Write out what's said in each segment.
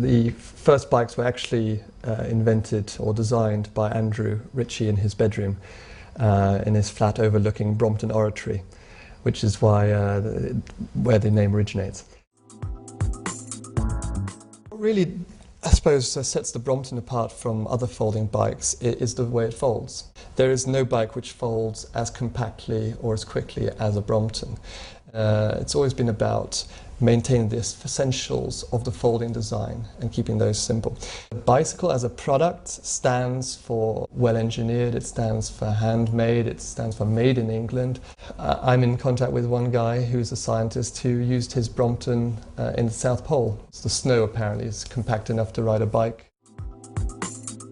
The first bikes were actually invented or designed by Andrew Ritchie in his bedroom in his flat overlooking Brompton Oratory, which is where the name originates. What really, I suppose, sets the Brompton apart from other folding bikes is the way it folds. There is no bike which folds as compactly or as quickly as a Brompton. It's always been about maintaining the essentials of the folding design and keeping those simple. The bicycle as a product stands for well-engineered, it stands for handmade, it stands for made in England. I'm in contact with one guy who's a scientist who used his Brompton in the South Pole. The snow apparently is compact enough to ride a bike.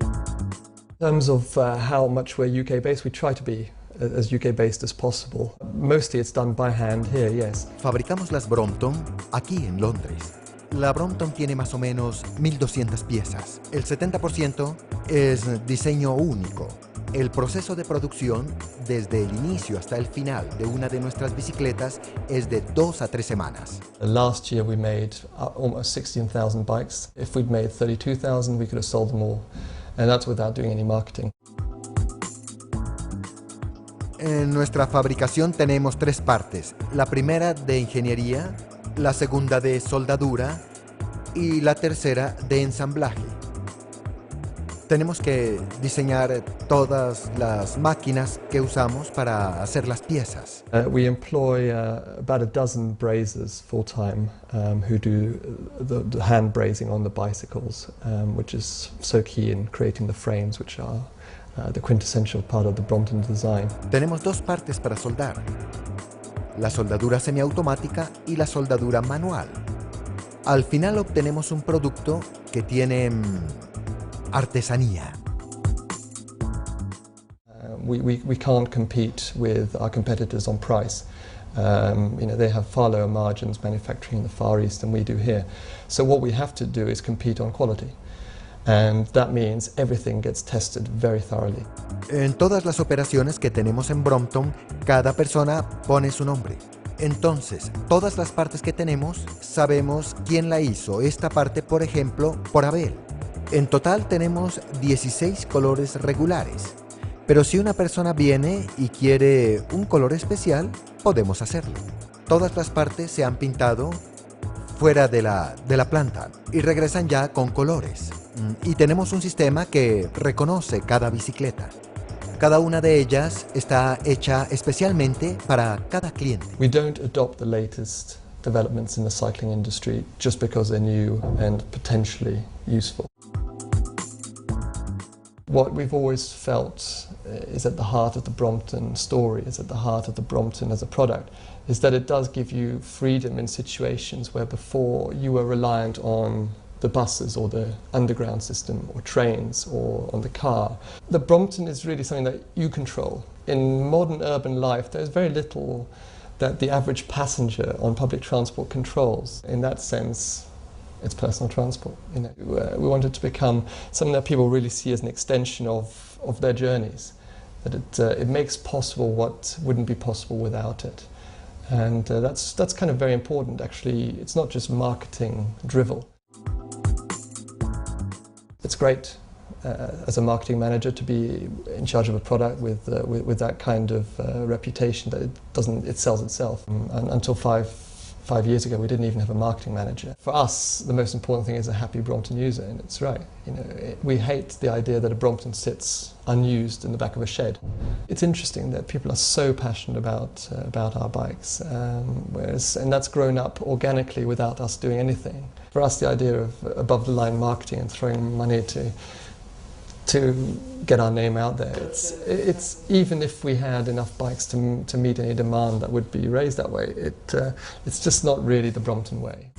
In terms of how much we're UK-based, we try to be as UK-based as possible. Mostly it's done by hand here, yes. Fabricamos las Brompton aquí en Londres. La Brompton tiene más o menos 1200 piezas. El 70% es diseño único. El proceso de producción, desde el inicio hasta el final de una de nuestras bicicletas, es de 2 a 3 semanas. Last year we made almost 16,000 bikes. If we'd made 32,000, we could have sold them all. And that's without doing any marketing. En nuestra fabricación tenemos 3 partes. La primera de ingeniería, la segunda de soldadura y la tercera de ensamblaje. Tenemos que diseñar todas las máquinas que usamos para hacer las piezas. We employ about a dozen brazers full-time who do the hand brazing on the bicycles, which is so key in creating the frames, which are the quintessential part of the Brompton design. Tenemos 2 partes para soldar, la soldadura semiautomática y la soldadura manual. Al final obtenemos un producto que tiene artesanía. We can't compete with our competitors on price. They have far lower margins manufacturing in the Far East than we do here. So what we have to do is compete on quality. And that means everything gets tested very thoroughly. En todas las operaciones que tenemos en Brompton, cada persona pone su nombre. Entonces, todas las partes que tenemos, sabemos quién la hizo. Esta parte, por ejemplo, por Abel. En total tenemos 16 colores regulares. Pero si una persona viene y quiere un color especial, podemos hacerlo. Todas las partes se han pintado fuera de la planta y regresan ya con colores. Y tenemos un sistema que reconoce cada bicicleta. Cada una de ellas está hecha especialmente para cada cliente. We don't adopt the latest developments in the cycling industry just because they're new and potentially useful. What we've always felt is at the heart of the Brompton story, is at the heart of the Brompton as a product, is that it does give you freedom in situations where before you were reliant on the buses or the underground system or trains or on the car. The Brompton is really something that you control. In modern urban life, there's very little that the average passenger on public transport controls. In that sense, it's personal transport. We want it to become something that people really see as an extension of their journeys, that it makes possible what wouldn't be possible without it. And that's kind of very important, actually. It's not just marketing drivel. It's great as a marketing manager to be in charge of a product with that kind of reputation that it sells itself. And until five years ago, we didn't even have a marketing manager. For us, the most important thing is a happy Brompton user, and it's right. We hate the idea that a Brompton sits unused in the back of a shed. It's interesting that people are so passionate about our bikes, and that's grown up organically without us doing anything. For us, the idea of above-the-line marketing and throwing money to get our name out there, it's even if we had enough bikes to meet any demand that would be raised that way, it's just not really the Brompton way.